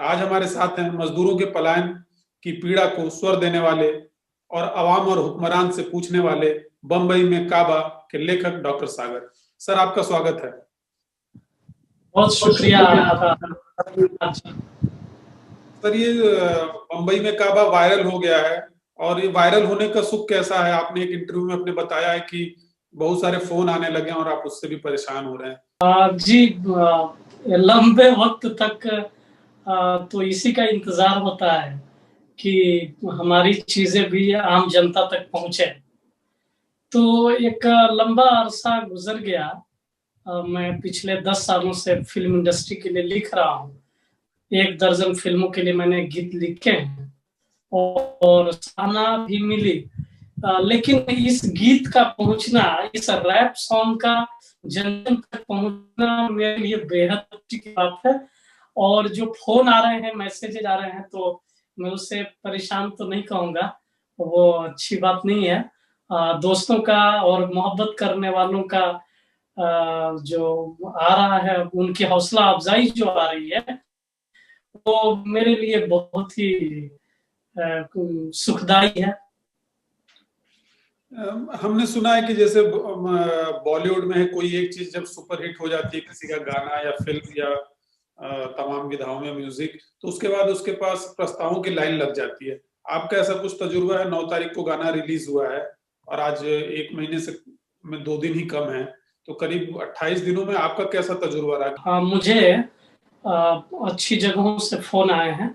आज हमारे साथ हैं मजदूरों के पलायन की पीड़ा को स्वर देने वाले और अवाम और हुक्मरान से पूछने वाले बम्बई में काबा के लेखक डॉक्टर सागर। सर, आपका स्वागत है। बहुत शुक्रिया आपका। सर, ये बम्बई में काबा वायरल हो गया है और ये वायरल होने का सुख कैसा है? आपने एक इंटरव्यू में अपने बताया है कि बहुत सारे फोन आने लगे हैं और आप उससे भी परेशान हो रहे हैं। जी, लंबे वक्त तक तो इसी का इंतजार होता है कि हमारी चीजें भी आम जनता तक पहुंचे। तो एक लंबा अरसा गुजर गया। मैं पिछले 10 सालों से फिल्म इंडस्ट्री के लिए लिख रहा हूँ। 1 दर्जन फिल्मों के लिए मैंने गीत लिखे हैं और सराहना भी मिली। लेकिन इस गीत का पहुंचना, इस रैप सॉन्ग का जन जन तक पहुंचना मेरे लिए बेहद अच्छी बात है। और जो फोन आ रहे हैं, मैसेजेज आ रहे हैं, तो मैं उससे परेशान तो नहीं कहूंगा, वो अच्छी बात नहीं है। दोस्तों का और मोहब्बत करने वालों का जो आ रहा है, उनकी हौसला अफजाई जो आ रही है, वो मेरे लिए बहुत ही सुखदायी है। हमने सुना है कि जैसे बॉलीवुड में है, कोई एक चीज जब सुपरहिट हो जाती है, किसी का गाना या फिल्म या तमाम विधाओं में म्यूजिक, तो उसके बाद उसके पास प्रस्तावों की लाइन लग जाती है। आपका ऐसा कुछ तजुर्बा है? 9 तारीख को गाना रिलीज हुआ है और आज 1 महीने से में 2 दिन ही कम है, तो करीब 28 दिनों में आपका कैसा तजुर्बा रहा? मुझे अच्छी जगहों से फोन आए हैं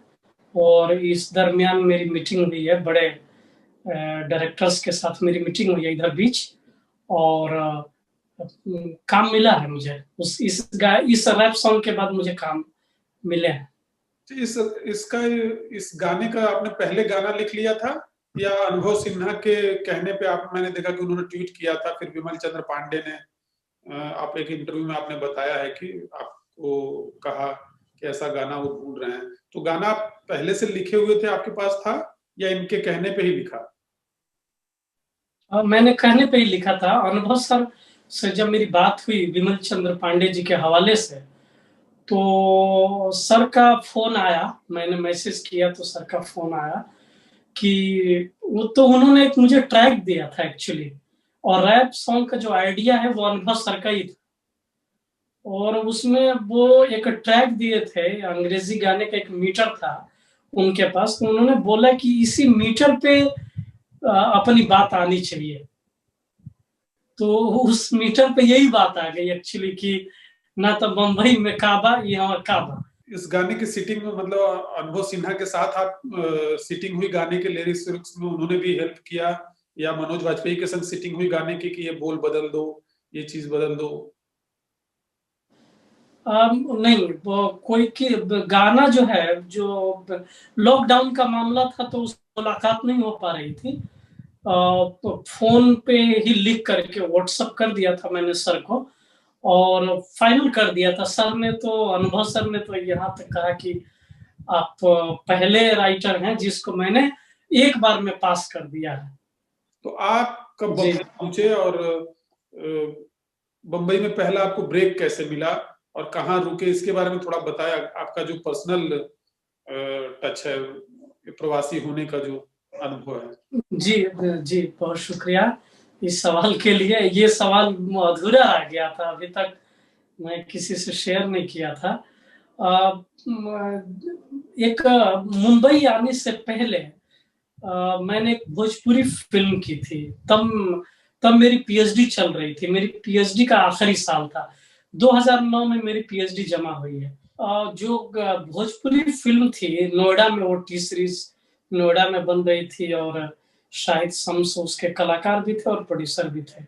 और इस दरमियान मेरी मीटिंग हुई है, बड़े डायरेक्टर्स के साथ मेरी मीटिंग हुई है इधर बीच, और काम मिला है मुझे। इस रैप सॉन्ग के बाद मुझे काम मिले हैं। इस गाने का आपने पहले गाना लिख लिया था या अनुभव सिन्हा के कहने पे? मैंने देखा कि उन्होंने ट्वीट किया था, फिर विमल चंद्र पांडे ने, आप एक इंटरव्यू में आपने बताया है कि आपको कहा कि ऐसा गाना वो ढूंढ रहे हैं, तो गाना आप पहले से लिखे हुए थे, आपके पास था, या इनके कहने पे ही लिखा? मैंने कहने पे ही लिखा था। अनुभव सर से जब मेरी बात हुई विमल चंद्र पांडे जी के हवाले से, तो सर का फोन आया, मैंने मैसेज किया तो सर का फोन आया कि वो, तो उन्होंने एक मुझे ट्रैक दिया था एक्चुअली, और रैप सॉन्ग का जो आइडिया है वो अनुभव सर का ही था। और उसमें वो एक ट्रैक दिए थे, अंग्रेजी गाने का एक मीटर था उनके पास, तो उन्होंने बोला कि इसी मीटर पे अपनी बात आनी चाहिए। तो उस मीटर पे यही बात आ गई एक्चुअली कि ना तो बम्बई में काबा, यहाँ काबा। इस गाने की सिटिंग में, मतलब अनुभव सिन्हा के साथ आप सिटिंग हुई गाने के लिरिक्स में, उन्होंने भी हेल्प किया, या मनोज वाजपेयी के संग सिटिंग हुई गाने की कि ये बोल बदल दो, ये चीज बदल दो? नहीं, वो कोई की गाना जो है, जो लॉकडाउन का मामला था तो उस मुलाकात नहीं हो पा रही थी। फोन पे ही लिख करके व्हाट्सएप कर दिया था मैंने सर को और फाइनल कर दिया था। सर ने तो, अनुभव सर ने तो यहाँ तक कहा कि आप पहले राइटर हैं जिसको मैंने एक बार में पास कर दिया है। तो आप कब बम्बई पहुंचे और बम्बई में पहला आपको ब्रेक कैसे मिला और कहाँ रुके, इसके बारे में थोड़ा बताया। आपका जो पर्सनल टच है, प्रवासी होने का जो अनुभव है। जी, बहुत शुक्रिया इस सवाल के लिए। ये सवाल अधूरा आ गया था, अभी तक मैं किसी से शेयर नहीं किया था। एक मुंबई आने से पहले मैंने एक भोजपुरी फिल्म की थी। तब मेरी पीएचडी चल रही थी, मेरी पीएचडी का आखिरी साल था। 2009 में मेरी पीएचडी जमा हुई है। जो भोजपुरी फिल्म थी, नोएडा में, वो टी सीरीज नोएडा में बन रही थी और शाहिद शम्स उसके कलाकार भी थे और प्रोड्यूसर भी थे।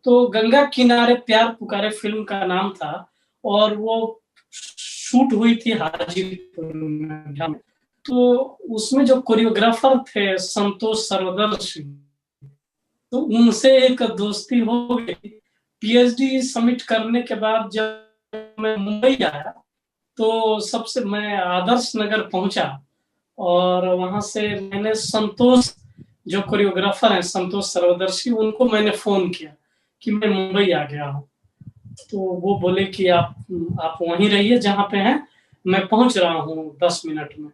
तो गंगा किनारे प्यार पुकारे फिल्म का नाम था और वो शूट हुई थी हाजीपुर में। तो उसमें जो कोरियोग्राफर थे संतोष सर्वदर्शी, तो उनसे एक दोस्ती हो गई। पीएचडी सबमिट करने के बाद जब मैं मुंबई आया तो सबसे मैं आदर्श नगर पहुंचा और वहां से मैंने संतोष, जो कोरियोग्राफर हैं संतोष सर्वदर्शी, उनको मैंने फोन किया कि मैं मुंबई आ गया हूँ। तो वो बोले कि आप वहीं रहिए जहाँ पे हैं, मैं पहुंच रहा हूँ 10 मिनट में,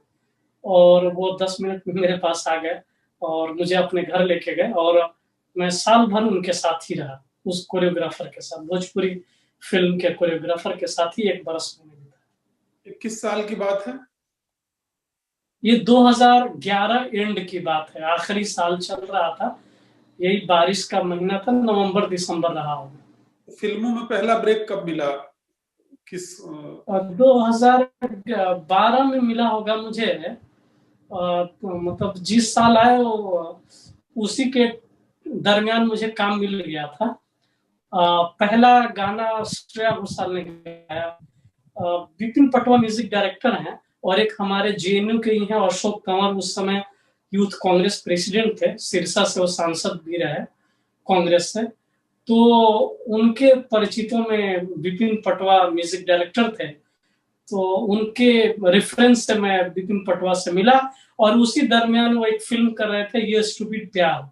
और वो 10 मिनट में मेरे पास आ गए और मुझे अपने घर लेके गए, और मैं साल भर उनके साथ ही रहा, उस कोरियोग्राफर के साथ, भोजपुरी फिल्म के कोरियोग्राफर के साथ ही 1 बरस मैंने बिताया। किस साल की बात है? ये 2011 एंड की बात है, आखिरी साल चल रहा था, यही बारिश का महीना था, नवंबर दिसंबर रहा होगा। फिल्मों में पहला ब्रेक कब मिला? किस 2012 में मिला होगा मुझे। तो मतलब जिस साल आए उसी के दरमियान मुझे काम मिल गया था। पहला गाना श्रेया घोषाल ने गाया। विपिन पटवा म्यूजिक डायरेक्टर हैं, और एक हमारे जेएनयू के ही हैं अशोक कंवर, उस समय यूथ कांग्रेस प्रेसिडेंट थे, सिरसा से वो सांसद भी रहे कांग्रेस से। तो उनके परिचितों में विपिन पटवा म्यूजिक डायरेक्टर थे, तो उनके रेफरेंस से मैं विपिन पटवा से मिला, और उसी दरमियान वो एक फिल्म कर रहे थे, ये स्टूपिड प्यार,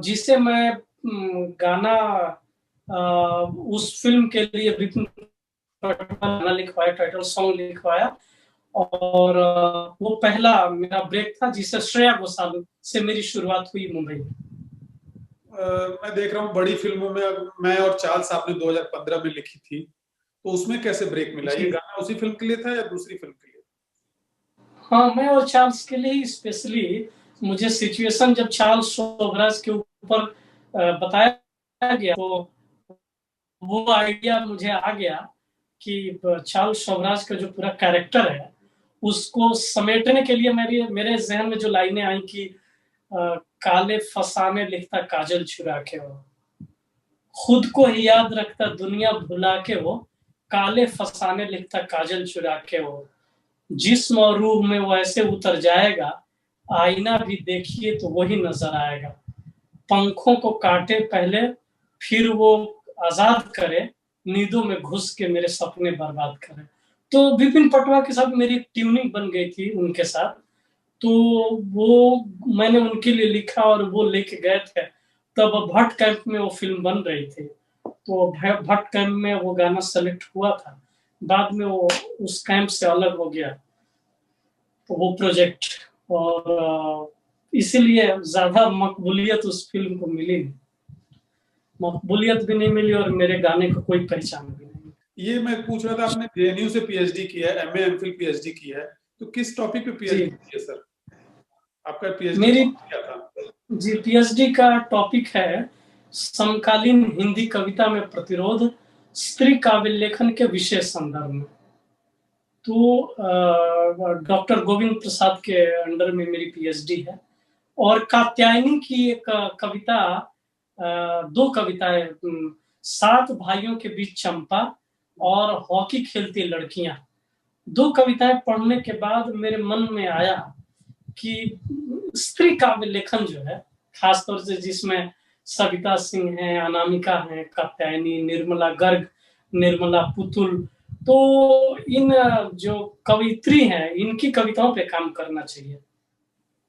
जिसे मैं गाना उस फिल्म के लिए विपिन पटवा गाना लिखवाया, टाइटल सॉन्ग लिखवाया, और वो पहला मेरा ब्रेक था, जिससे श्रेया घोषाल से मेरी शुरुआत हुई मुंबई में। मैं देख रहा हूँ बड़ी फिल्मों में मैं और चार्ल्स आपने 2015 में लिखी थी, तो उसमें कैसे ब्रेक मिला? ये गाना उसी फिल्म के लिए था या दूसरी फिल्म के लिए? हाँ, मैं और चार्ल्स के लिए स्पेशली, मुझे सिचुएशन जब चार्ल्स शोभराज के ऊपर बताया गया, तो वो आइडिया मुझे आ गया कि चार्ल्स शोभराज का जो पूरा कैरेक्टर है उसको समेटने के लिए मेरे जहन में जो लाइनें आई कि काले फसाने लिखता काजल चुरा के वो, खुद को ही याद रखता दुनिया भुला के वो, काले फसाने लिखता काजल चुरा के वो, जिस्म और रूह में वो ऐसे उतर जाएगा, आईना भी देखिए तो वही नजर आएगा, पंखों को काटे पहले फिर वो आजाद करे, नींदों में घुस के मेरे सपने बर्बाद करे। तो विपिन पटवा के साथ मेरी ट्यूनिंग बन गई थी उनके साथ, तो वो मैंने उनके लिए लिखा और वो लेके गए थे। तब भट्ट कैंप में वो फिल्म बन रही थी, तो भट्ट कैंप में वो गाना सेलेक्ट हुआ था, बाद में वो उस कैंप से अलग हो गया तो वो प्रोजेक्ट, और इसीलिए ज्यादा मकबूलियत उस फिल्म को मिली नहीं, मकबूलियत भी नहीं मिली और मेरे गाने को कोई पहचान भी नहीं। ये मैं पूछ रहा था, आपने जेएनयू से पीएचडी की है, एमए एमफिल पीएचडी की है, तो किस टॉपिक पे पीएचडी की है सर? आपका पीएचडी मेरी क्या था? जी पीएचडी का टॉपिक है समकालीन हिंदी कविता में प्रतिरोध, स्त्री काव्य लेखन के विशेष संदर्भ में। तो डॉक्टर गोविंद प्रसाद के अंडर में मेरी पीएचडी है, और कात्यायनी की एक कविता, 2 कविताएं, 7 भाइयों के बीच चंपा और हॉकी खेलती लड़कियां, 2 कविताएं पढ़ने के बाद मेरे मन में आया कि स्त्री काव्य लेखन जो है, खासतौर से जिसमें सविता सिंह है, अनामिका है, कात्यायनी, निर्मला गर्ग, निर्मला पुतुल, तो इन जो कवित्री हैं इनकी कविताओं पे काम करना चाहिए।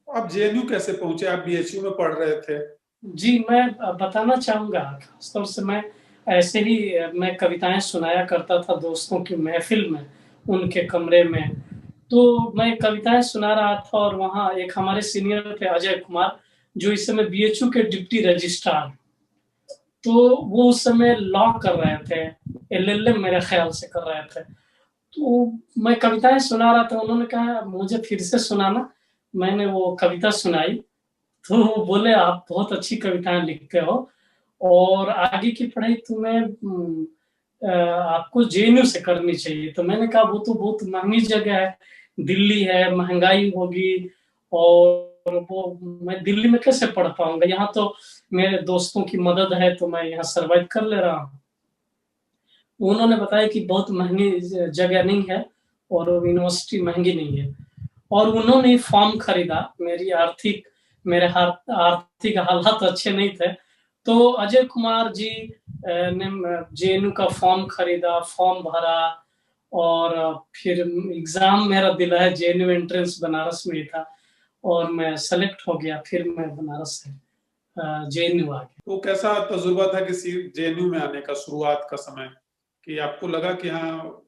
आप जेएनयू कैसे पहुंचे? आप बीएचयू में पढ़ रहे थे? जी, मैं बताना चाहूंगा, खासतौर से मैं ऐसे ही मैं कविताएं सुनाया करता था दोस्तों की महफिल में, उनके कमरे में, तो मैं कविताएं सुना रहा था, और वहाँ एक हमारे सीनियर थे अजय कुमार, जो इस समय बीएचयू के डिप्टी रजिस्ट्रार, तो वो उस समय लॉ कर रहे थे, एलएलएम मेरे ख्याल से कर रहे थे। तो मैं कविताएं सुना रहा था, उन्होंने कहा मुझे फिर से सुनाना, मैंने वो कविता सुनाई, तो वो बोले आप बहुत अच्छी कविताएं लिखते हो, और आगे की पढ़ाई तुम्हें आपको जेएनयू से करनी चाहिए। तो मैंने कहा वो तो बहुत महंगी जगह है, दिल्ली है, महंगाई होगी, और वो मैं दिल्ली में कैसे पढ़ पाऊंगा, यहाँ तो मेरे दोस्तों की मदद है तो मैं यहाँ सरवाइव कर ले रहा हूँ। उन्होंने बताया कि बहुत महंगी जगह नहीं है और यूनिवर्सिटी महंगी नहीं है, और उन्होंने फॉर्म खरीदा। मेरे आर्थिक हालात अच्छे नहीं थे, तो अजय कुमार जी ने जेएनयू का फॉर्म खरीदा, फॉर्म भरा, और फिर एग्जाम मेरा दिलाया, जेएनयू एंट्रेंस बनारस में था, और मैं सेलेक्ट हो गया, फिर मैं बनारस से जेएनयू आ गया। तो कैसा तजुर्बा था कि जेएनयू में आने का, शुरुआत का समय, कि आपको लगा कि हाँ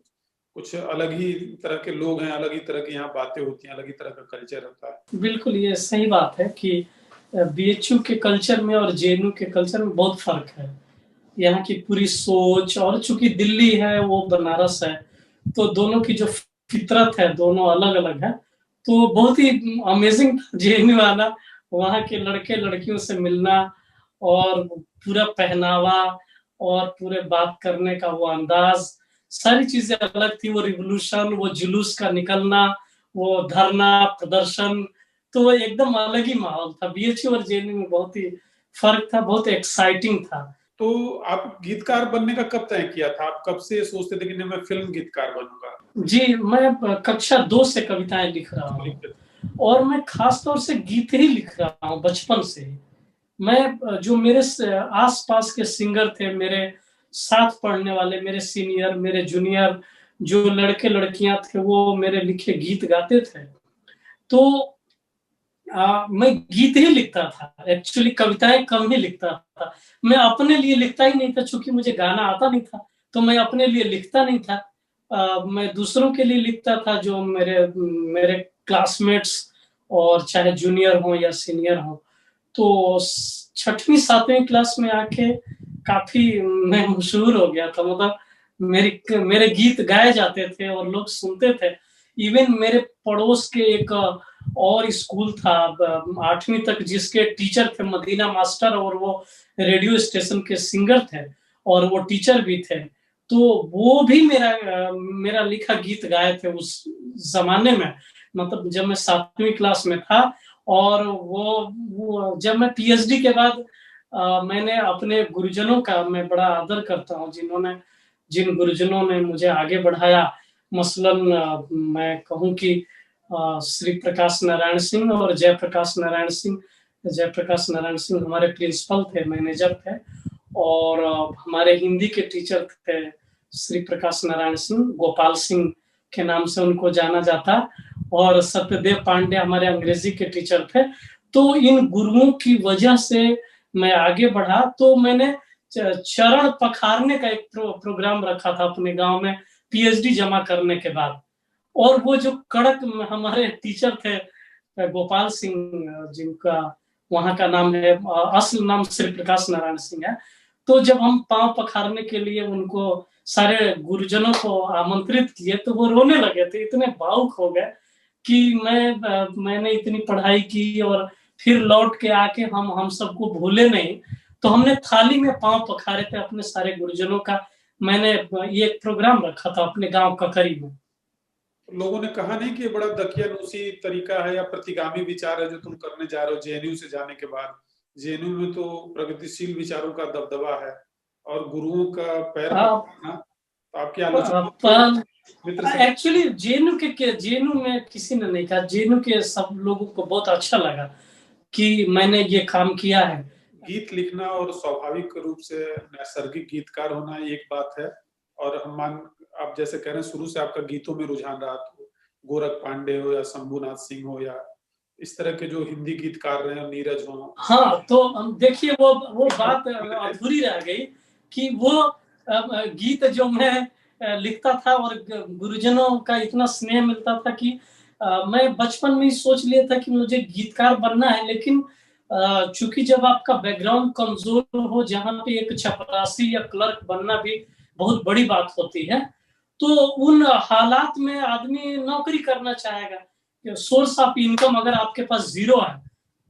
कुछ अलग ही तरह के लोग हैं, अलग ही तरह की यहाँ बातें होती हैं, अलग ही तरह का कल्चर होता है। बिल्कुल, ये सही बात है कि बीएचयू के कल्चर में और जेएनयू के कल्चर में बहुत फर्क है। यहाँ की पूरी सोच, और चूंकि दिल्ली है, वो बनारस है, तो दोनों की जो फितरत है, दोनों अलग अलग है। तो बहुत ही अमेजिंग जेएनयू आना, वहाँ के लड़के लड़कियों से मिलना, और पूरा पहनावा और पूरे बात करने का वो अंदाज, सारी चीजें अलग थी। वो रिवोल्यूशन, वो जुलूस का निकलना, वो धरना प्रदर्शन, तो वो एकदम अलग ही माहौल था। बीएचयू और जेएनयू में बहुत ही फर्क था, बहुत एक्साइटिंग था। तो आप गीतकार बनने का कब तय किया था? आप कब से सोचते थे कि नहीं मैं फिल्म गीतकार बनूंगा? जी, मैं कक्षा 2 से कविताएं लिख रहा हूँ, और मैं खास तौर से गीत ही लिख रहा हूँ बचपन से। मैं जो मेरे आस-पास के सिंगर थे, मेरे साथ पढ़ने वाले, मेरे सीनियर, मेरे जूनियर जो लड़के लड़कियां थे, वो मेरे लिखे गीत गाते थे। तो मैं गीत ही लिखता था, एक्चुअली कविताएं कम ही लिखता था। मैं अपने लिए लिखता ही नहीं था, चूंकि मुझे गाना आता नहीं था, तो मैं अपने लिए लिखता नहीं था। मैं दूसरों के लिए लिखता था, जो मेरे मेरे क्लासमेट्स, और चाहे जूनियर हो या सीनियर हो। तो 6वीं 7वीं क्लास में आके काफी मैं मशहूर हो गया था। मतलब मेरे गीत गाए जाते थे और लोग सुनते थे। इवन मेरे पड़ोस के एक और स्कूल था 8वीं तक, जिसके टीचर थे मदीना मास्टर, और वो रेडियो स्टेशन के सिंगर थे, और वो टीचर भी थे। तो वो भी मेरा लिखा गीत गाए थे उस जमाने में, मतलब जब मैं 7वीं क्लास में था। और वो जब मैं पीएचडी के बाद मैंने अपने गुरुजनों का मैं बड़ा आदर करता हूँ, जिन गुरुजनों ने मुझे आगे बढ़ाया। मसलन मैं कहूँ कि श्री प्रकाश नारायण सिंह और जयप्रकाश नारायण सिंह। जयप्रकाश नारायण सिंह हमारे प्रिंसिपल थे, मैनेजर थे, और हमारे हिंदी के टीचर थे श्री प्रकाश नारायण सिंह, गोपाल सिंह के नाम से उनको जाना जाता, और सत्यदेव पांडे हमारे अंग्रेजी के टीचर थे। तो इन गुरुओं की वजह से मैं आगे बढ़ा। तो मैंने चरण पखारने का एक प्रोग्राम रखा था अपने गांव में, पीएचडी जमा करने के बाद। और वो जो कड़क हमारे टीचर थे गोपाल सिंह, जिनका वहां का नाम है, असल नाम श्री प्रकाश नारायण सिंह है। तो जब हम पांव पखारने के लिए उनको, सारे गुरुजनों को आमंत्रित किए, तो वो रोने लगे थे, इतने भावुक हो गए कि मैंने इतनी पढ़ाई की, और फिर लौट के आके हम सबको भूले नहीं। तो हमने थाली में पांव पखारे थे अपने सारे गुरुजनों का। मैंने ये एक प्रोग्राम रखा था अपने गांव ककरी में। लोगों ने कहा नहीं कि ये बड़ा दकियानूसी तरीका है या प्रतिगामी विचार है जो तुम करने जा रहे हो जेएनयू से जाने के बाद? जेएनयू में तो प्रगतिशील विचारों का दबदबा है और गुरुओं का पैर पकड़ना, तो आपकी आलोचना एक्चुअली जेएनयू में किसी ने नहीं कहा। जेएनयू के सब लोगों को बहुत अच्छा लगा कि मैंने ये काम किया है। गीत लिखना और स्वाभाविक रूप से नैसर्गिक गीतकार होना एक बात है, और आप जैसे कह रहे हैं शुरू से आपका गीतों में रुझान रहा, तो गोरख पांडे हो या शंभुनाथ सिंह हो या इस तरह के जो हिंदी गीतकार रहे हैं, नीरज हो। हाँ, तो देखिए वो बात अधूरी रह गई कि वो गीत जो मैं लिखता था, और गुरुजनों का इतना स्नेह मिलता था कि मैं बचपन में ही सोच लिया था कि मुझे गीतकार बनना है। लेकिन चूंकि जब आपका बैकग्राउंड कमजोर हो, जहाँ पे एक चपरासी या क्लर्क बनना भी बहुत बड़ी बात होती है, तो उन हालात में आदमी नौकरी करना चाहेगा। सोर्स ऑफ इनकम अगर आपके पास जीरो है,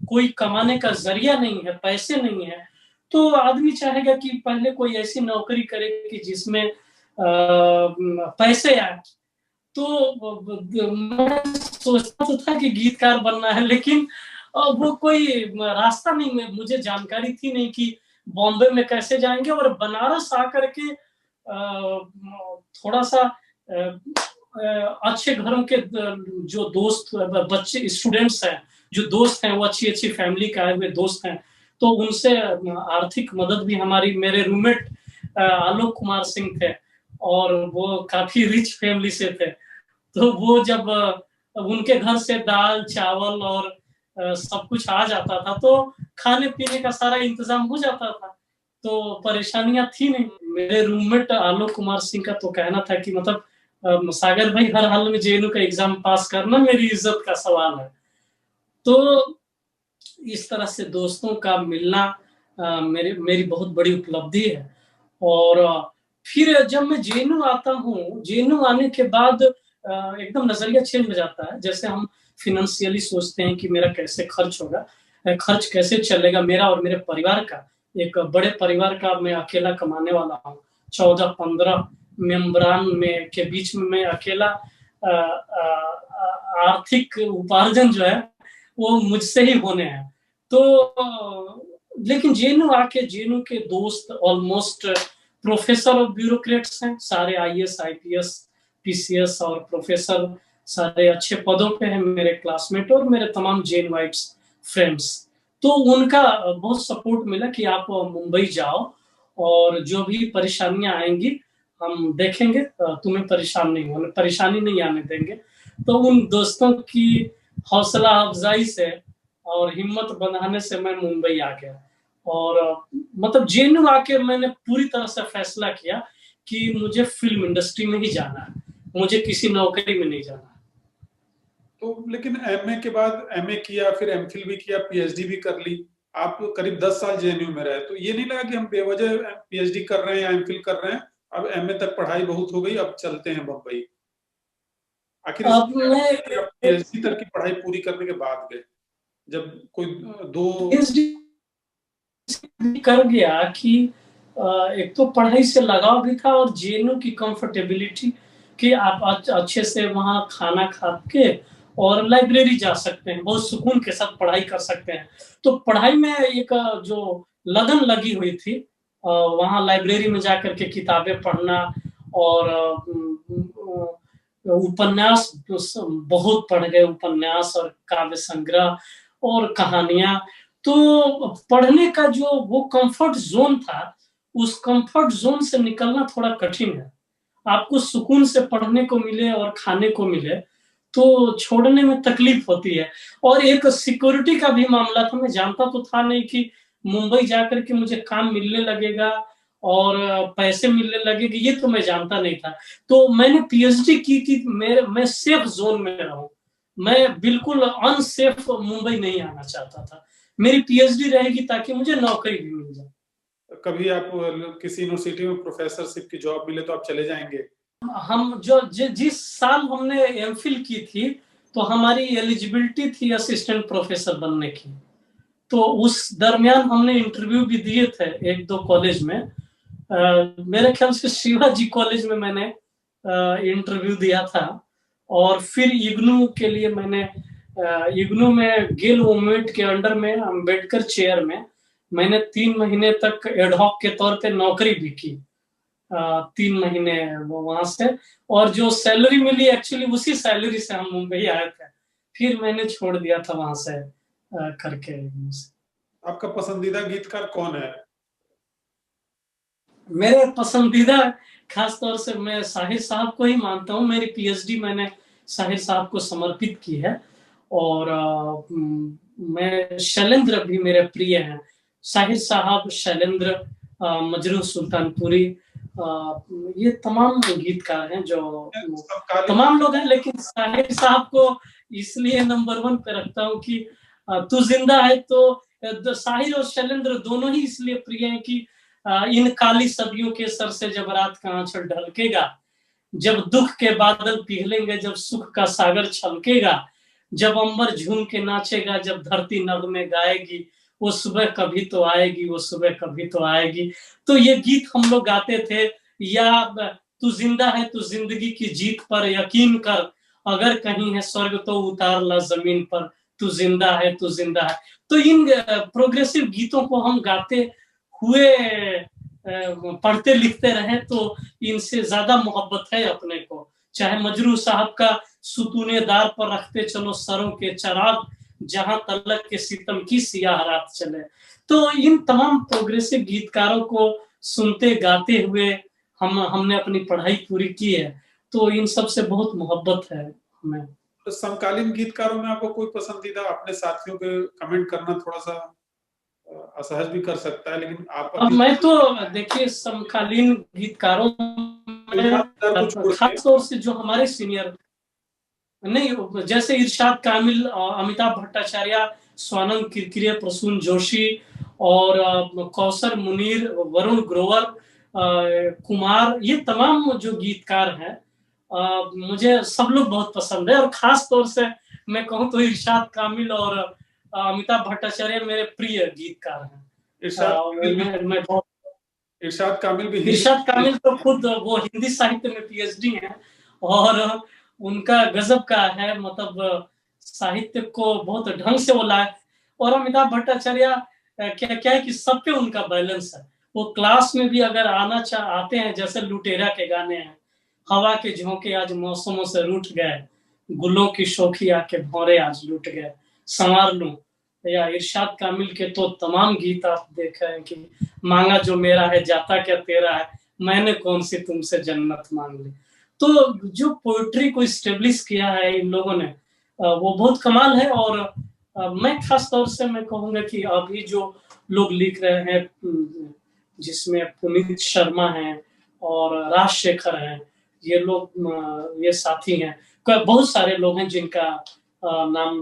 कोई कमाने का जरिया नहीं है, पैसे नहीं है, तो आदमी चाहेगा कि पहले कोई ऐसी नौकरी करे कि जिसमें पैसे आए। तो मैं सोचता तो था कि गीतकार बनना है, लेकिन वो कोई रास्ता नहीं, मुझे जानकारी थी नहीं कि बॉम्बे में कैसे जाएंगे। और बनारस आकर के थोड़ा सा अच्छे घरों के जो दोस्त, बच्चे, स्टूडेंट्स हैं, जो दोस्त हैं, वो अच्छी अच्छी फैमिली के आए हुए दोस्त हैं। तो उनसे आर्थिक मदद भी हमारी, मेरे रूममेट आलोक कुमार सिंह थे, और वो काफी रिच फैमिली से थे। तो वो जब उनके घर से दाल चावल और सब कुछ आ जाता था, तो खाने पीने का सारा इंतजाम हो जाता था, तो परेशानियां थी नहीं। मेरे रूममेट आलोक कुमार सिंह का तो कहना था कि मतलब सागर भाई हर हाल में जेएनयू का एग्जाम पास करना मेरी इज्जत का सवाल है। तो इस तरह से दोस्तों का मिलना मेरी बहुत बड़ी उपलब्धि है। और फिर जब मैं जेएनयू आता हूँ, जेएनयू आने के बाद एकदम नजरिया चेंज हो जाता है। जैसे हम फिनेंशियली सोचते हैं कि मेरा कैसे खर्च होगा, खर्च कैसे चलेगा मेरा और मेरे परिवार का। एक बड़े परिवार का मैं अकेला कमाने वाला हूँ, 14-15 मेंबरान में के बीच में मैं अकेला आर्थिक उपार्जन जो है वो मुझसे ही होने हैं। तो लेकिन जेएनयू के दोस्त ऑलमोस्ट प्रोफेसर और ब्यूरोक्रेट्स हैं, सारे आईएएस आईपीएस पीसीएस और प्रोफेसर सारे अच्छे पदों पे हैं मेरे क्लासमेट और मेरे तमाम जेएनवाइट्स फ्रेंड्स। तो उनका बहुत सपोर्ट मिला कि आप मुंबई जाओ और जो भी परेशानियां आएंगी हम देखेंगे, तुम्हें परेशानी नहीं आने देंगे। तो उन दोस्तों की हौसला अफजाई से और हिम्मत बनाने से मैं मुंबई आ गया। और मतलब जेएनयू आके मैंने पूरी तरह से फैसला किया कि मुझे फिल्म इंडस्ट्री में ही जाना है, मुझे किसी नौकरी में नहीं जाना। तो लेकिन एमए के बाद एमए किया, फिर एमफिल भी किया, पीएचडी भी कर ली, आप करीब 10 साल जेएनयू में रहे, तो ये नहीं लगा कि हम बेवजह पीएचडी कर रहे हैं या एमफिल कर रहे हैं, अब एमए तक पढ़ाई बहुत हो गई, अब चलते हैं बम्बई? आखिर अब मैं पीएचडी तक की पढ़ाई पूरी करने के बाद गए, जब कोई दो कर गया कि एक तो पढ़ाई से लगाव भी था और जेएनयू की कंफर्टेबिलिटी कि आप अच्छे से वहां खाना खा के और लाइब्रेरी जा सकते हैं, बहुत सुकून के साथ पढ़ाई कर सकते हैं। तो पढ़ाई में एक जो लगन लगी हुई थी, वहां लाइब्रेरी में जाकर के किताबें पढ़ना और उपन्यास बहुत पढ़ गए, उपन्यास और काव्य संग्रह और कहानियां। तो पढ़ने का जो वो कंफर्ट जोन था, उस कंफर्ट जोन से निकलना थोड़ा कठिन है। आपको सुकून से पढ़ने को मिले और खाने को मिले तो छोड़ने में तकलीफ होती है। और एक सिक्योरिटी का भी मामला था, मैं जानता तो था नहीं कि मुंबई जाकर के मुझे काम मिलने लगेगा और पैसे मिलने लगेंगे, ये तो मैं जानता नहीं था। तो मैंने पीएचडी की कि मैं सेफ जोन में रहूं, मैं बिल्कुल अनसेफ मुंबई नहीं आना चाहता था। मेरी पीएचडी रहेगी ताकि मुझे नौकरी भी मिल जाए। कभी आप किसी यूनिवर्सिटी में प्रोफेसरशिप की जॉब मिले तो आप चले जाएंगे? हम जिस साल हमने एमफिल की थी तो हमारी एलिजिबिलिटी थी असिस्टेंट प्रोफेसर बनने की। तो उस दरमियान हमने इंटरव्यू भी दिए थे 1-2 कॉलेज में। मेरे ख्याल से शिवाजी कॉलेज में मैंने इंटरव्यू दिया था और फिर इग्नू के लिए मैंने इग्नू में गेल वोमेट के अंडर में अम्बेडकर चेयर में मैंने 3 महीने तक एडहॉक के तौर पे नौकरी भी की, 3 महीने वो वहां से। और जो सैलरी मिली एक्चुअली उसी सैलरी से हम मुंबई आए थे, फिर मैंने छोड़ दिया था वहां से करके। आपका पसंदीदा गीतकार कौन है? मेरे पसंदीदा खास तौर से मैं साहिर साहब को ही मानता हूँ। मेरी पीएचडी मैंने साहिर साहब को समर्पित की है। और मैं शैलेंद्र भी मेरे प्रिय हैं, साहिर साहब, शैलेंद्र, मजरू सुल्तानपुरी, ये तमाम गीतकार हैं जो तमाम लोग हैं, लेकिन साहिर साहब को इसलिए नंबर 1 पे रखता हूँ कि तू जिंदा है। तो साहिर और शैलेंद्र दोनों ही इसलिए प्रिय हैं कि इन काली सदियों के सर से जब रात का आंचल ढलकेगा, जब दुख के बादल पिघलेंगे, जब सुख का सागर छलकेगा, जब अंबर झूम के नाचेगा, जब धरती नगमे गाएगी, वो सुबह कभी तो आएगी, वो सुबह कभी तो आएगी। तो ये गीत हम लोग गाते थे। या तू जिंदा है तू जिंदगी की जीत पर यकीन कर, अगर कहीं है स्वर्ग तो उतार ला जमीन पर, तू जिंदा है तू जिंदा है। तो इन प्रोग्रेसिव गीतों को हम गाते हुए पढ़ते लिखते रहे तो इनसे ज्यादा मोहब्बत है अपने को। चाहे मजरू साहब का सुतूने दार पर रखते चलो सरों के चराग, जहां तलक के सितम की सियाह रात चले। तो इन तमाम प्रोग्रेसिव गीतकारों को सुनते गाते हुए हमने अपनी पढ़ाई पूरी की है, तो इन सब से बहुत मोहब्बत है हमें। तो समकालीन गीतकारों में आपको कोई पसंदीदा? अपने साथियों के कमेंट करना थोड़ा सा असहज भी कर सकता है, लेकिन आप अब मैं तो देखिए समकालीन गीतकारों कुछ छोड़ के। खास तौर से जो हमारे सीनियर नहीं, जैसे इरशाद कामिल, अमिताभ भट्टाचार्य, स्वानंद किरकिरे, प्रसून जोशी और कौसर मुनीर, वरुण ग्रोवर, कुमार, ये तमाम जो गीतकार हैं मुझे सब लोग बहुत पसंद है। और खास तौर से मैं कहूँ तो इरशाद कामिल और अमिताभ भट्टाचार्य मेरे प्रिय गीतकार हैं। इरशाद कामिल तो खुद वो हिंदी साहित्य में पीएचडी हैं और उनका गजब का है, मतलब साहित्य को बहुत ढंग से वो लाए। और अमिताभ भट्टाचार्य क्या है कि सब पे उनका बैलेंस है। वो क्लास में भी अगर आते हैं, जैसे लुटेरा के गाने हैं, हवा के झोंके आज मौसमों से रूठ गए, गुलों की शोखी आके भौरे आज लूट गए, संवार लूं। या इरशाद कामिल के तो तमाम गीत आप देखे हैं कि मांगा जो मेरा है जाता क्या तेरा है, मैंने कौन सी तुमसे जन्नत मांग ली। तो जो पोएट्री को स्टेब्लिश किया है इन लोगों ने, वो बहुत कमाल है। और मैं खास तौर से मैं कहूँगा कि अभी जो लोग लिख रहे हैं, जिसमें पुनीत शर्मा हैं और राजशेखर हैं, ये लोग ये साथी हैं, बहुत सारे लोग हैं जिनका नाम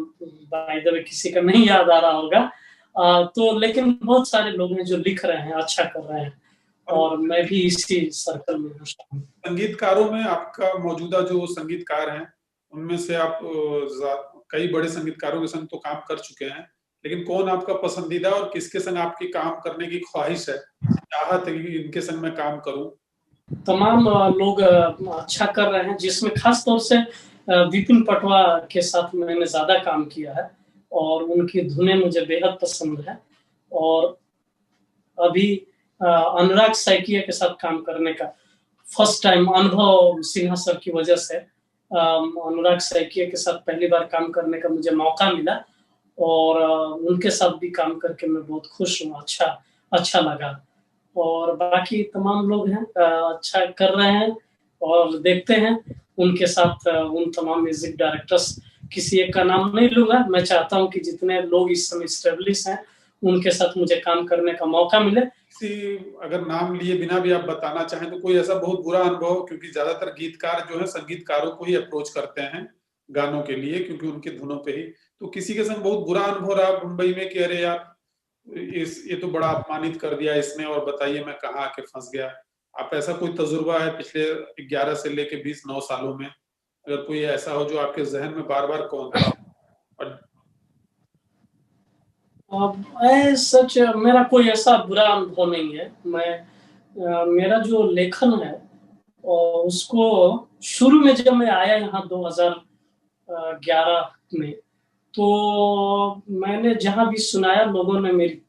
बाय द वे किसी का नहीं याद आ रहा होगा, तो लेकिन बहुत सारे लोग हैं जो लिख रहे हैं, अच्छा कर रहे हैं, और मैं भी इसी सर्कल में हूँ। संगीतकारों में आपका मौजूदा जो संगीतकार हैं, उनमें से आप कई बड़े संगीतकारों के संग तो काम कर चुके हैं, लेकिन कौन आपका पसंदीदा और किसके संग आपकी काम करने की ख्वाहिश है, चाहत है कि इनके संग मैं काम करूं? तमाम लोग अच्छा कर रहे हैं, जिसमें खास तौर से विपिन पटवा के साथ मैंने ज्यादा काम किया है और उनकी धुनें मुझे बेहद पसंद है। और अभी अनुराग सैकिया के साथ काम करने का फर्स्ट टाइम, अनुभव सिन्हा सर की वजह से अनुराग सैकिया के साथ पहली बार काम करने का मुझे मौका मिला और उनके साथ भी काम करके मैं बहुत खुश हूँ, अच्छा लगा। और बाकी तमाम लोग हैं अच्छा कर रहे हैं और देखते हैं उनके साथ उन तमाम म्यूजिक डायरेक्टर्स, किसी एक का नाम नहीं लूंगा, मैं चाहता हूं कि जितने लोग इस समय स्टेब्लिश हैं उनके साथ मुझे काम करने का मौका मिले। अगर नाम लिए बिना भी आप बताना चाहें तो कोई ऐसा बहुत बुरा अनुभव, क्योंकि ज्यादातर गीतकार जो है संगीतकारों को ही अप्रोच करते हैं गानों के लिए, क्योंकि उनकी धुनों पे ही, तो किसी के संग बहुत बुरा अनुभव रहा मुंबई में कि अरे यार ये तो बड़ा अपमानित कर दिया इसने और बताइए मैं कहाँ आके फंस गया? आप ऐसा कोई तजुर्बा है पिछले 11 से लेके 20-9 सालों में, अगर कोई ऐसा हो जो आपके जहन में बार बार कौंधता हो? सच मेरा कोई ऐसा बुरा अनुभव नहीं है। मेरा जो लेखन है उसको शुरू में जब मैं आया यहाँ 2011 में, तो मैंने जहाँ भी सुनाया लोगों ने मेरी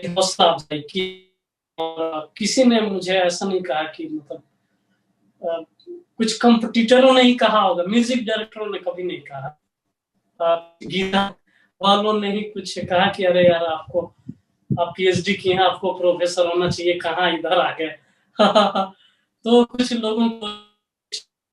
हौसला अफजाई की और किसी ने मुझे ऐसा नहीं कहा कि मतलब कुछ कंपटीटरों ने ही कहा होगा, म्यूजिक डायरेक्टरों ने कभी नहीं कहा, गीता वालों ने ही कुछ कहा कि अरे यार आप पीएचडी किए हैं, आपको प्रोफेसर होना चाहिए, कहाँ इधर आ गए। तो कुछ लोगों को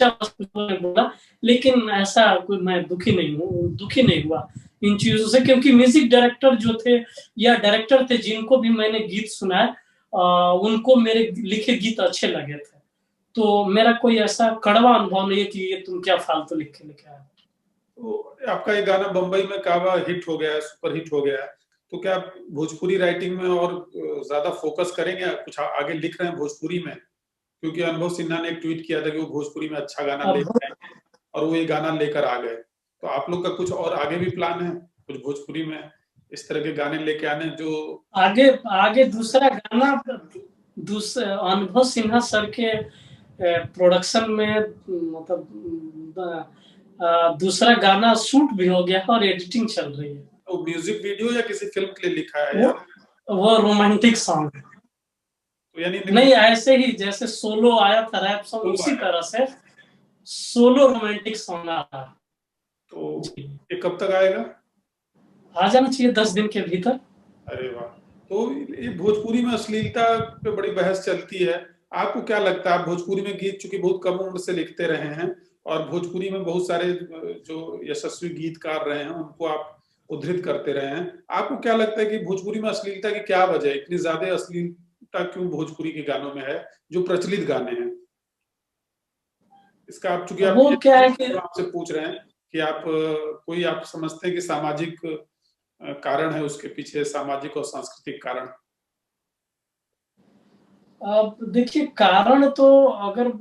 बोला, लेकिन ऐसा कोई मैं दुखी नहीं हुआ इन चीजों से, क्योंकि म्यूजिक डायरेक्टर जो थे या डायरेक्टर थे जिनको भी मैंने गीत सुनाए उनको मेरे लिखे गीत अच्छे लगे थे। तो मेरा कोई ऐसा कड़वा अनुभव नहीं है कि ये तुम क्या फालतू लिख के लेके आए। तो आपका ये गाना बम्बई में काबा हिट हो गया है, सुपर हिट हो गया है, तो क्या आप भोजपुरी राइटिंग में और ज्यादा फोकस करेंगे, कुछ आगे लिख रहे हैं भोजपुरी में? क्योंकि अनुभव सिन्हा ने एक ट्वीट किया था कि वो भोजपुरी में अच्छा गाना लेकर आएंगे और वो ये गाना लेकर आ गए, तो आप लोग का कुछ और आगे भी प्लान है कुछ भोजपुरी में इस तरह के गाने लेके आने जो आगे दूसरा गाना अनुभव सिन्हा सर के प्रोडक्शन में, मतलब दूसरा गाना शूट भी हो गया और एडिटिंग चल रही है। तो म्यूजिक वीडियो या किसी फिल्म के लिए लिखा है? वो रोमांटिक सॉन्ग, तो यानी नहीं ऐसे ही जैसे सोलो आया था रैप सॉन्ग, उसी तरह से सोलो रोमांटिक सॉन्ग आ रहा है। तो ये कब तक आएगा? आ जाना चाहिए 10 दिन के भीतर। अरे वाह। तो ये भोजपुरी में अश्लीलता पे बड़ी बहस चलती है, आपको क्या लगता है? आप भोजपुरी में गीत चूंकि बहुत कम उम्र से लिखते रहे हैं और भोजपुरी में बहुत सारे जो यशस्वी गीतकार रहे हैं उनको आप उद्धृत करते रहे हैं, आपको क्या लगता है कि भोजपुरी में अश्लीलता की क्या वजह है? इतनी ज्यादा अश्लील सामाजिकता क्यों भोजपुरी के गानों में है, जो प्रचलित गाने हैं? इसका आप, चूंकि आप वो क्या है कि आपसे पूछ रहे हैं कि आप कोई आप समझते हैं कि सामाजिक कारण है उसके पीछे, सामाजिक और सांस्कृतिक कारण? अब देखिए, कारण तो अगर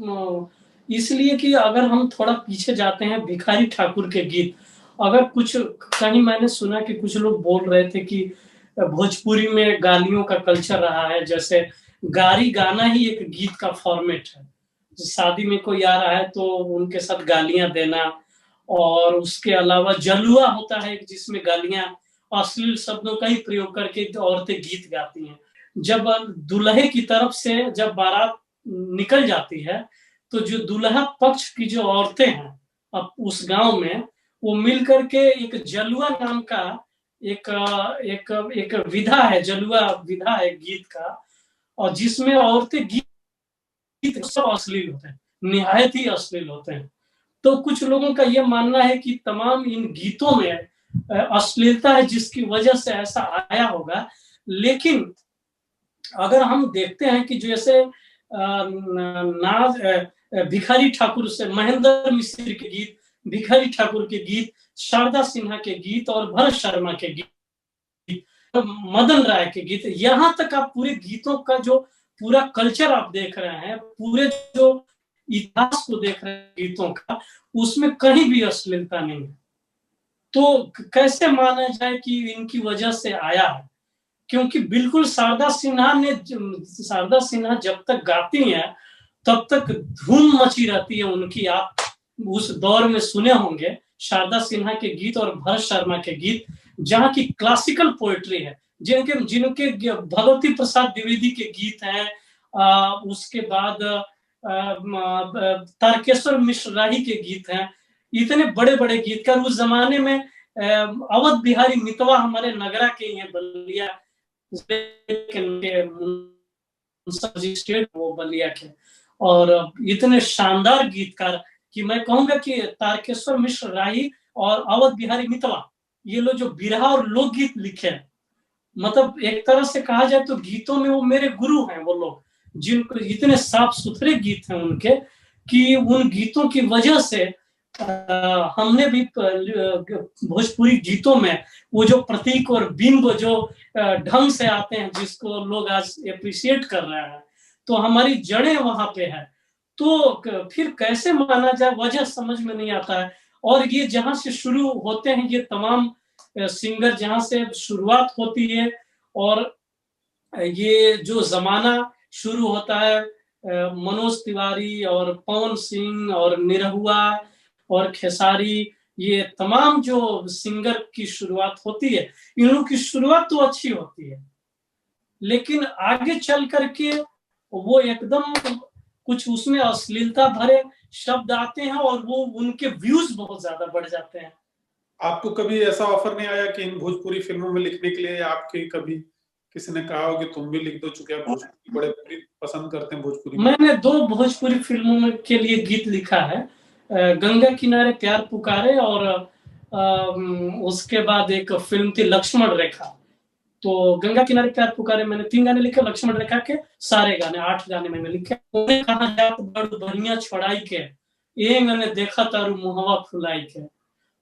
इसलिए कि अगर हम थोड़ा पीछे जाते हैं, भिखारी ठाकुर के गीत, अगर कुछ कहीं मैंने सुना कि कुछ लोग बोल रहे थे कि भोजपुरी में गालियों का कल्चर रहा है, जैसे गारी गाना ही एक गीत का फॉर्मेट है। शादी में कोई आ रहा है तो उनके साथ गालियां देना, और उसके अलावा जलुआ होता है जिसमें गालियां, अश्लील शब्दों का ही प्रयोग करके औरतें गीत गाती हैं। जब दूल्हे की तरफ से जब बारात निकल जाती है तो जो दूल्हा पक्ष की जो औरतें हैं अब उस गांव में, वो मिल करके एक जलुआ नाम का एक एक एक विधा है, जलुआ विधा है गीत का, और जिसमें औरतें गीत सब अश्लील होते हैं, निहायत ही अश्लील होते हैं। तो कुछ लोगों का यह मानना है कि तमाम इन गीतों में अश्लीलता है जिसकी वजह से ऐसा आया होगा। लेकिन अगर हम देखते हैं कि जैसे नाज भिखारी ठाकुर से, महेंद्र मिश्र के गीत, भिखारी ठाकुर के गीत, शारदा सिन्हा के गीत और भरत शर्मा के गीत, मदन राय के गीत, यहां तक आप पूरे गीतों का जो पूरा कल्चर आप देख रहे हैं, पूरे जो इतिहास को देख रहे हैं गीतों का, उसमें कहीं भी अश्लीलता नहीं है। तो कैसे माना जाए कि इनकी वजह से आया है? क्योंकि बिल्कुल शारदा सिन्हा जब तक गाती हैं तब तक धूम मची रहती है उनकी। आप उस दौर में सुने होंगे शारदा सिन्हा के गीत और भरत शर्मा के गीत, जहाँ की क्लासिकल पोएट्री है, जिनके जिनके भगवती प्रसाद द्विवेदी के गीत हैं, उसके बाद तारकेश्वर मिश्र राही के गीत हैं। इतने बड़े बड़े गीतकार उस जमाने में, अवध बिहारी मितवा हमारे नगरा के हैं, बलिया स्टेट वो बलिया के, और इतने शानदार गीतकार कि मैं कहूंगा कि तारकेश्वर मिश्र राही और अवध बिहारी मितवा, ये लोग जो बिरहा और लोकगीत लिखे हैं, मतलब एक तरह से कहा जाए तो गीतों में वो मेरे गुरु हैं। वो लोग जिनको इतने साफ सुथरे गीत हैं उनके, कि उन गीतों की वजह से हमने भी भोजपुरी गीतों में वो जो प्रतीक और बिंब जो ढंग से आते हैं, जिसको लोग आज एप्रिशिएट कर रहे हैं, तो हमारी जड़ें वहां पे है। तो फिर कैसे माना जाए, वजह समझ में नहीं आता है। और ये जहां से शुरू होते हैं, ये तमाम सिंगर जहां से शुरुआत होती है, और ये जो जमाना शुरू होता है, मनोज तिवारी और पवन सिंह और निरहुआ और खेसारी, ये तमाम जो सिंगर की शुरुआत होती है, इन लोगों की शुरुआत तो अच्छी होती है, लेकिन आगे चल करके वो एकदम कुछ उसमें अश्लीलता भरे शब्द आते हैं और वो उनके व्यूज बहुत ज्यादा बढ़ जाते हैं। आपको कभी ऐसा ऑफर नहीं आया कि इन भोजपुरी फिल्मों में लिखने के लिए, आपके कभी किसी ने कहा हो कि तुम भी लिख दो, चूंकि आप भोजपुरी बड़े पसंद करते हैं भोजपुरी? मैंने 2 भोजपुरी फिल्मों के लिए गीत लिखा है, गंगा किनारे प्यार पुकारे, और उसके बाद एक फिल्म थी लक्ष्मण रेखा। तो गंगा किनारे प्यार पुकारे मैंने 3 गाने लिखे, लक्ष्मण रेखा के सारे गाने 8 गाने मैंने लिखे। उन्हें कहा जात बड़ बढ़िया छोड़ाई के, ये मैंने देखा तारू मुहवा फुलाई के,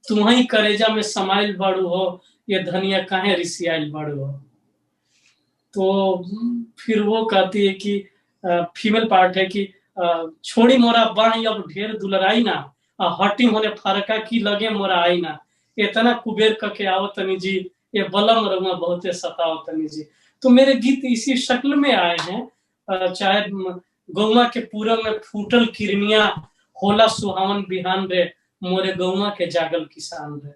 तुम्हें करेजा में समाइल बाड़ू हो, ये धनिया काहे रिसियाइल बाड़ू हो। तो फिर वो कहती है कि फीमेल पार्ट है कि छोड़ी मोरा बाही अब ढेर दुलराई ना, हटी होने फरका की लगे मोरा आई ना, इतना कुबेर करके आओ तनी जी, ये बलम रुआ बहुते सताओ तनी जी। तो मेरे गीत इसी शक्ल में आए हैं। चाहे गौवा के पूरब में फूटल किरनिया, होला सुहावन बिहान रे, मोरे गौवा के जागल किसान रे।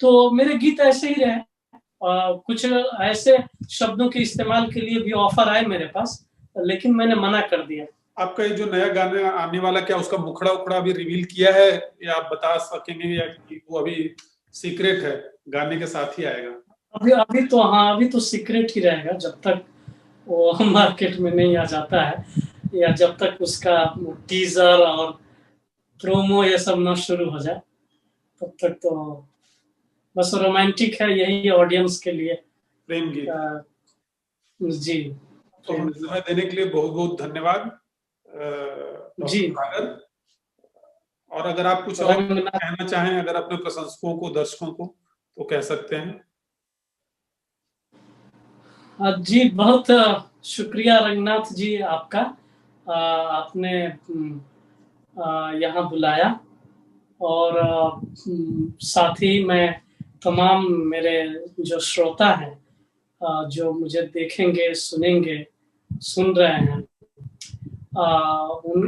तो मेरे गीत ऐसे ही रहे। कुछ ऐसे शब्दों के इस्तेमाल के लिए भी ऑफर आए मेरे पास, लेकिन मैंने मना कर दिया। आपका ये जो नया गाना आने वाला, क्या उसका मुखड़ा उखड़ा अभी रिवील किया है, या आप बता सकेंगे, या वो अभी सीक्रेट है, गाने के साथ ही आएगा? अभी तो हाँ, अभी तो सीक्रेट ही रहेगा जब तक वो मार्केट में नहीं आ जाता है, या जब तक उसका टीजर और प्रोमो ये सब ना शुरू हो जाए, तब तक तो बस रोमांटिक है, यही ऑडियंस के लिए प्रेम गीत। जी। तो हमें समय देने के लिए बहुत बहुत धन्यवाद जी। सागर। और अगर आप कुछ और कहना चाहें, अगर अपने प्रशंसकों को, दर्शकों को, तो कह सकते हैं। जी, बहुत शुक्रिया रंगनाथ जी आपका। आपने यहाँ बुलाया, और साथ ही मैं तमाम मेरे जो श्रोता हैं, जो मुझे देखेंगे, सुनेंगे, सुन रहे हैं,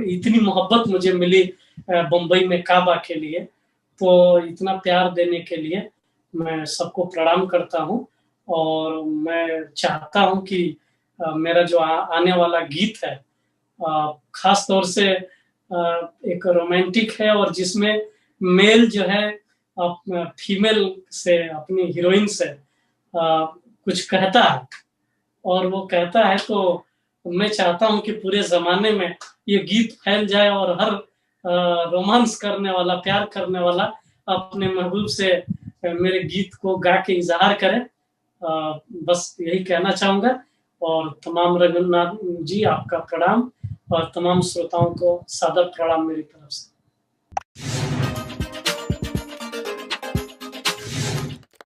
इतनी मोहब्बत मुझे मिली बम्बई में काबा के लिए, तो इतना प्यार देने के लिए मैं सबको प्रणाम करता हूँ। और मैं चाहता हूँ कि मेरा जो आने वाला गीत है, खास तौर से एक रोमांटिक है, और जिसमें मेल जो है फीमेल से, अपनी हीरोइन से कुछ कहता है, और वो कहता है तो मैं चाहता हूं कि पूरे जमाने में ये गीत फैल जाए, और हर रोमांस करने वाला, प्यार करने वाला अपने महबूब से मेरे गीत को गा के इजहार करे। बस यही कहना चाहूंगा। और तमाम रंगनाथ जी आपका प्रणाम, और तमाम श्रोताओं को सादर प्रणाम मेरी तरफ से।